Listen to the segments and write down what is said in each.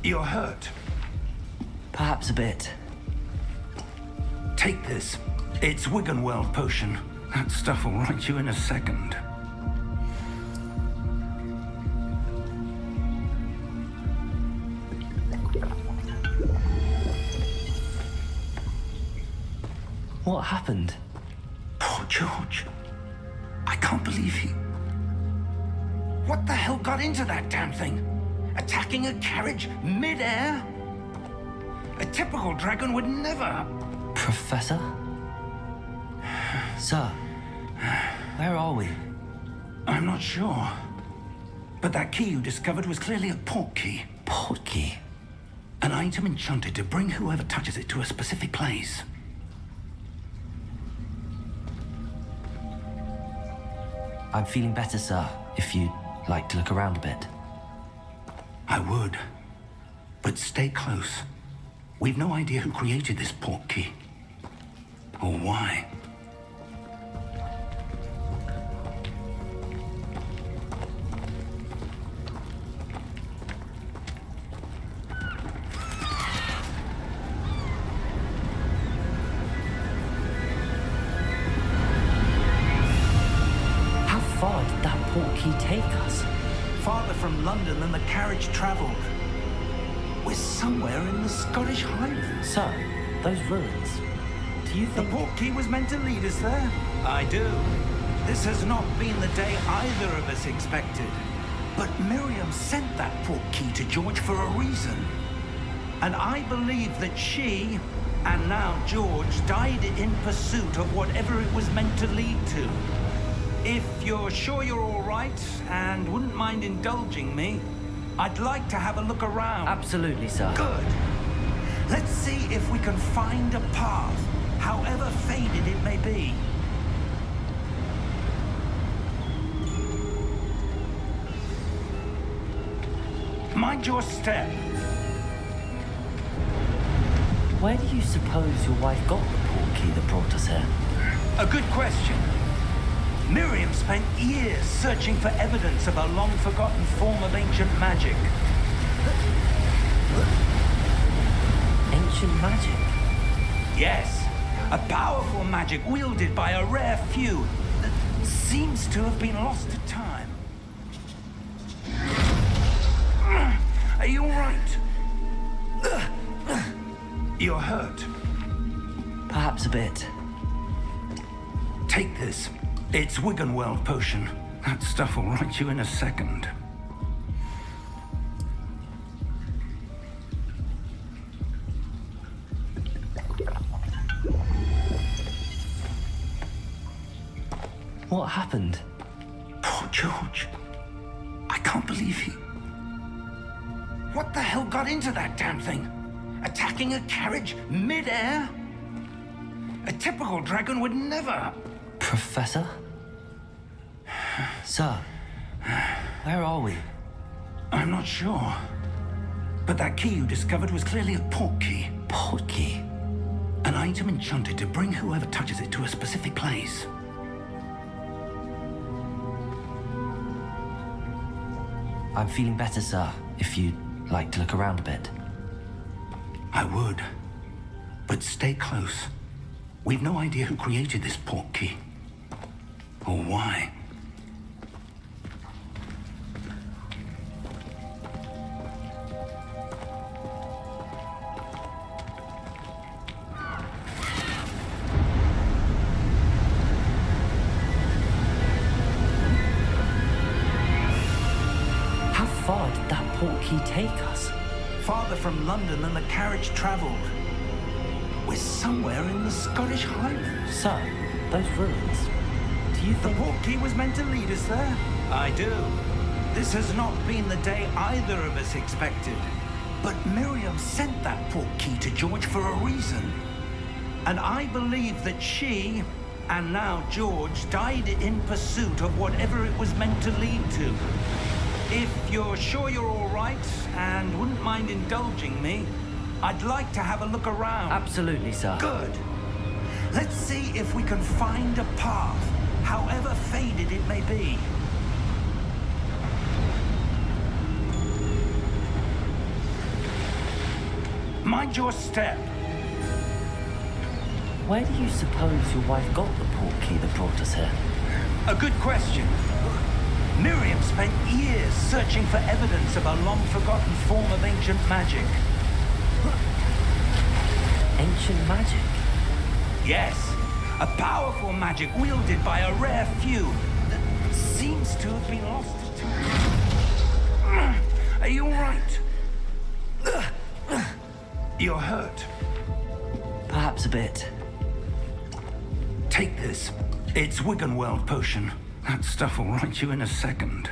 You're hurt. Perhaps a bit. Take this. It's Wiggenweld potion. That stuff will right you in a second. What happened? Poor George. I can't believe he... What the hell got into that damn thing? Attacking a carriage mid-air? A typical dragon would never... Professor? Sir, where are we? I'm not sure. But that key you discovered was clearly a port key. Port key? An item enchanted to bring whoever touches it to a specific place. I'm feeling better, sir, if you'd like to look around a bit. I would. But stay close. We've no idea who created this port key. Or why. How far did that port key take us? Farther from London than the carriage travelled. We're somewhere in the Scottish Highlands. Sir, those ruins. Do you think... The port key was meant to lead us there? I do. This has not been the day either of us expected. But Miriam sent that port key to George for a reason. And I believe that she, and now George, died in pursuit of whatever it was meant to lead to. If you're sure you're all right and wouldn't mind indulging me, I'd like to have a look around. Absolutely, sir. Good. Let's see if we can find a path, however faded it may be. Mind your step. Where do you suppose your wife got the port key that brought us here? A good question. Miriam spent years searching for evidence of a long-forgotten form of ancient magic. Ancient magic? Yes, a powerful magic wielded by a rare few that seems to have been lost to time. Are you all right? You're hurt. Perhaps a bit. Take this. It's Wiggenweld potion. That stuff will right you in a second. What happened? Poor George. I can't believe he... What the hell got into that damn thing? Attacking a carriage mid-air? A typical dragon would never... Professor? Sir, where are we? I'm not sure. But that key you discovered was clearly a port key. Port key? An item enchanted to bring whoever touches it to a specific place. I'm feeling better, sir, if you'd like to look around a bit. I would. But stay close. We've no idea who created this port key. Or why. How far did that port key take us? Farther from London than the carriage travelled. We're somewhere in the Scottish Highlands. Sir, those ruins. Do you think... The port key was meant to lead us there? I do. This has not been the day either of us expected. But Miriam sent that port key to George for a reason. And I believe that she, and now George, died in pursuit of whatever it was meant to lead to. If you're sure you're all right and wouldn't mind indulging me, I'd like to have a look around. Absolutely, sir. Good. Let's see if we can find a path, however faded it may be. Mind your step. Where do you suppose your wife got the portkey that brought us here? A good question. Miriam spent years searching for evidence of a long-forgotten form of ancient magic. Ancient magic? Yes, a powerful magic wielded by a rare few that seems to have been lost to time. Are you all right? You're hurt. Perhaps a bit. Take this. It's Wiggenweld potion. That stuff will right you in a second.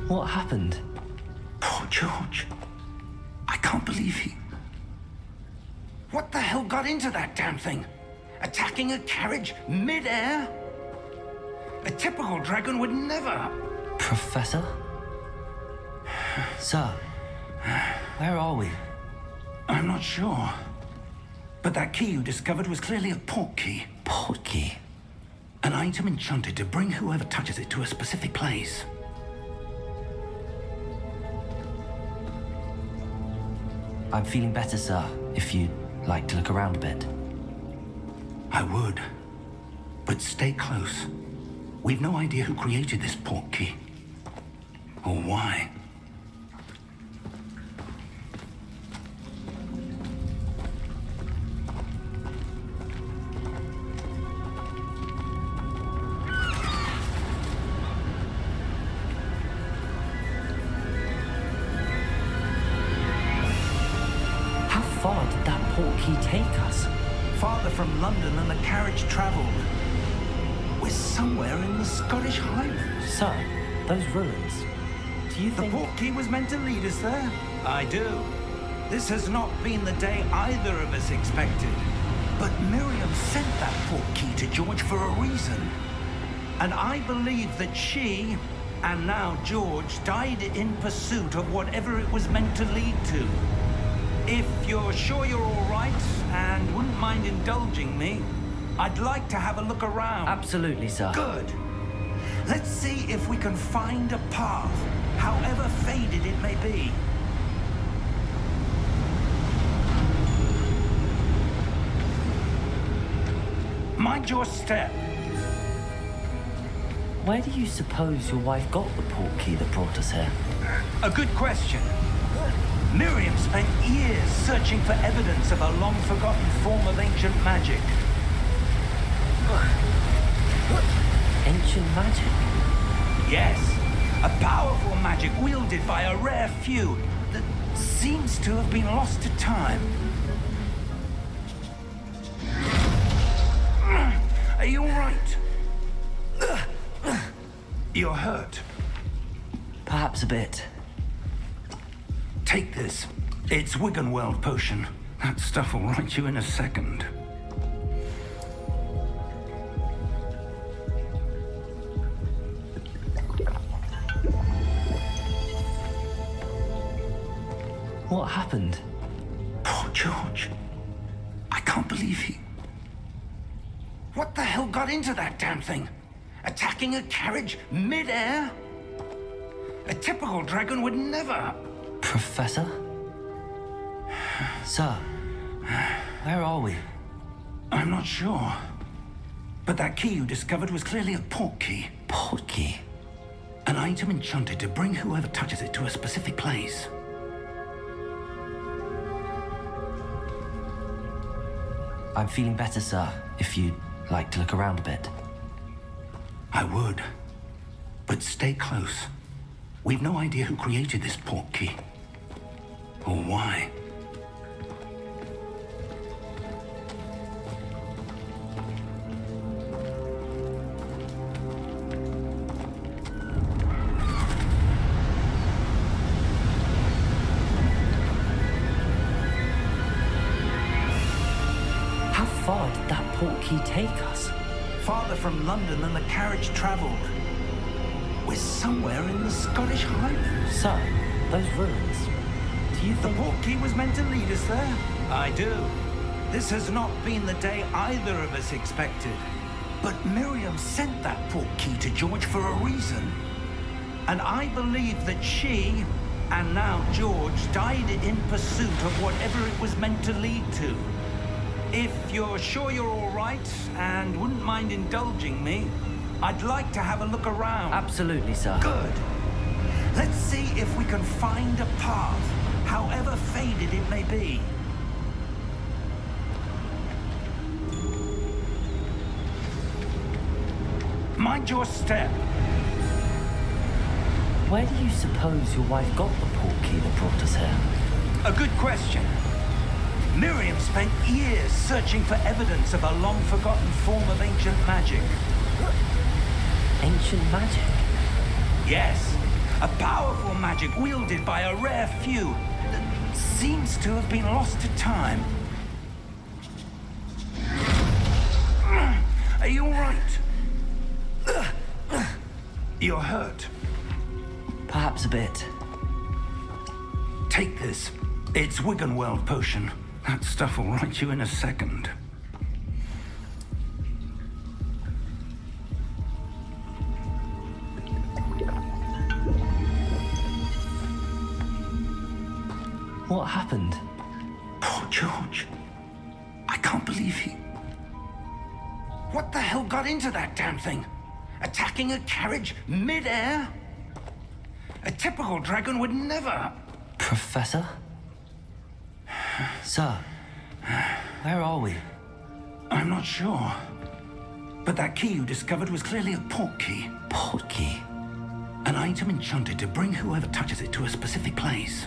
What happened? Poor George. I can't believe he... What the hell got into that damn thing? Attacking a carriage mid-air? A typical dragon would never... Professor? Sir, where are we? I'm not sure. But that key you discovered was clearly a portkey. Portkey? An item enchanted to bring whoever touches it to a specific place. I'm feeling better, sir, if you'd like to look around a bit. I would. But stay close. We've no idea who created this portkey. Or why. How far did that portkey take us? Farther from London than the carriage traveled. We're somewhere in the Scottish Highlands. Sir, those ruins. Do you The think... portkey was meant to lead us there? I do. This has not been the day either of us expected. But Miriam sent that portkey to George for a reason. And I believe that she, and now George, died in pursuit of whatever it was meant to lead to. If you're sure you're all right and wouldn't mind indulging me, I'd like to have a look around. Absolutely, sir. Good. Let's see if we can find a path, however faded it may be. Mind your step. Where do you suppose your wife got the portkey that brought us here? A good question. Miriam spent years searching for evidence of a long-forgotten form of ancient magic. Ancient magic? Yes, a powerful magic wielded by a rare few that seems to have been lost to time. Are you all right? You're hurt. Perhaps a bit. Take this. It's Wiggenweld potion. That stuff will right you in a second. What happened? Poor George. I can't believe he... What the hell got into that damn thing? Attacking a carriage mid-air? A typical dragon would never... Professor? Sir, where are we? I'm not sure. But that key you discovered was clearly a portkey. Portkey? An item enchanted to bring whoever touches it to a specific place. I'm feeling better, sir, if you'd like to look around a bit. I would. But stay close. We've no idea who created this portkey. Or why. How far did that portkey take us? Farther from London than the carriage traveled. We're somewhere in the Scottish Highlands. Sir, those ruins. Do you The think... portkey was meant to lead us there? I do. This has not been the day either of us expected. But Miriam sent that portkey to George for a reason. And I believe that she, and now George, died in pursuit of whatever it was meant to lead to. If you're sure you're all right and wouldn't mind indulging me, I'd like to have a look around. Absolutely, sir. Good. Let's see if we can find a path, however faded it may be. Mind your step. Where do you suppose your wife got the portkey that brought us here? A good question. Miriam spent years searching for evidence of a long-forgotten form of ancient magic. Ancient magic? Yes, a powerful magic wielded by a rare few that seems to have been lost to time. Are you all right? You're hurt. Perhaps a bit. Take this. It's Wiggenweld potion. That stuff will right you in a second. What happened? Poor George. I can't believe he... What the hell got into that damn thing? Attacking a carriage mid-air? A typical dragon would never... Professor? Sir, where are we? I'm not sure. But that key you discovered was clearly a portkey. Portkey? An item enchanted to bring whoever touches it to a specific place.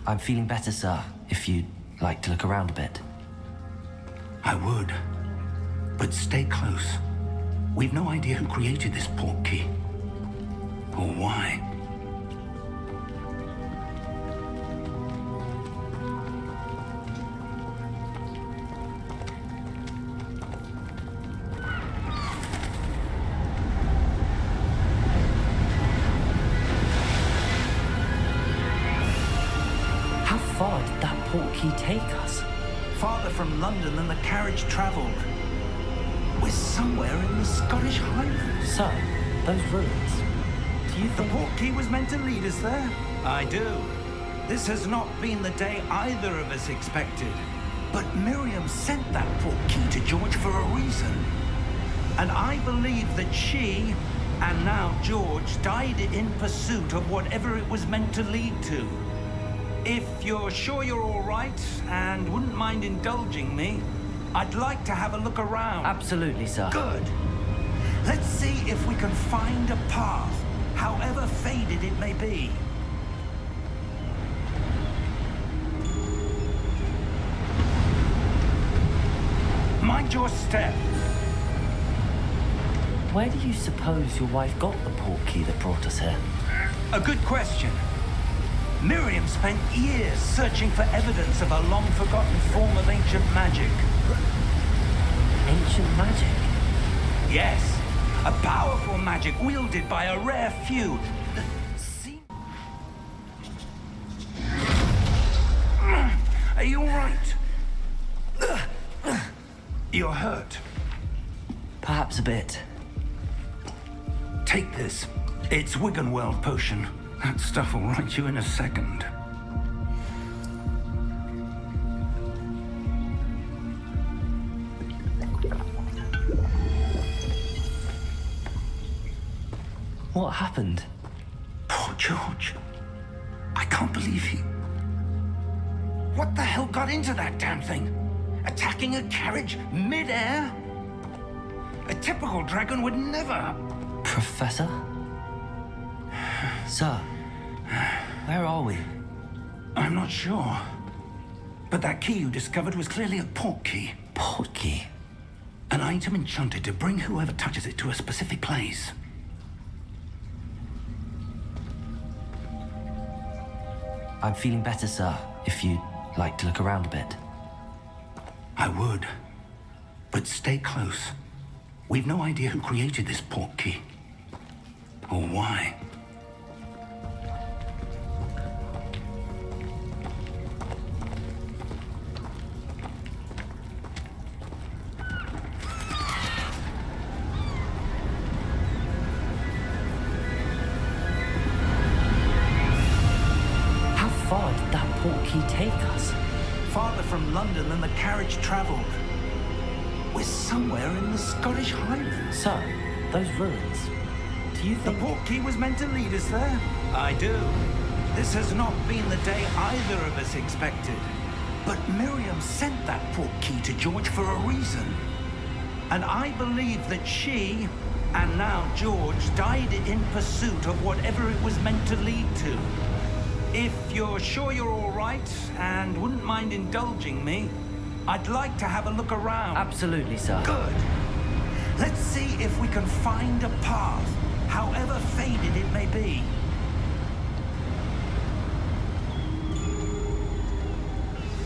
I'm feeling better, sir, if you'd like to look around a bit. I would. But stay close. We've no idea who created this portkey. Or why. How far did that portkey take us? Farther from London than the carriage travelled. We're somewhere in the Scottish Highlands. Sir, those ruins. Do you The think... portkey was meant to lead us there? I do. This has not been the day either of us expected. But Miriam sent that portkey to George for a reason. And I believe that she, and now George, died in pursuit of whatever it was meant to lead to. If you're sure you're all right and wouldn't mind indulging me, I'd like to have a look around. Absolutely, sir. Good. Let's see if we can find a path, however faded it may be. Mind your step. Where do you suppose your wife got the portkey that brought us here? A good question. Miriam spent years searching for evidence of a long-forgotten form of ancient magic. Ancient magic? Yes, a powerful magic wielded by a rare few that seem... Are you all right? You're hurt. Perhaps a bit. Take this. It's Wiggenweld potion. That stuff will right you in a second. What happened? Poor George. I can't believe he... What the hell got into that damn thing? Attacking a carriage mid-air? A typical dragon would never... Professor? Sir, where are we? I'm not sure. But that key you discovered was clearly a portkey. Portkey? An item enchanted to bring whoever touches it to a specific place. I'm feeling better, sir, if you'd like to look around a bit. I would. But stay close. We've no idea who created this portkey. Or why. take us? Farther from London than the carriage travelled. We're somewhere in the Scottish Highlands. So, those ruins. Do you The think... portkey was meant to lead us there? I do. This has not been the day either of us expected. But Miriam sent that portkey to George for a reason. And I believe that she, and now George, died in pursuit of whatever it was meant to lead to. If you're sure you're all right and wouldn't mind indulging me, I'd like to have a look around. Absolutely, sir. Good. Let's see if we can find a path, however faded it may be.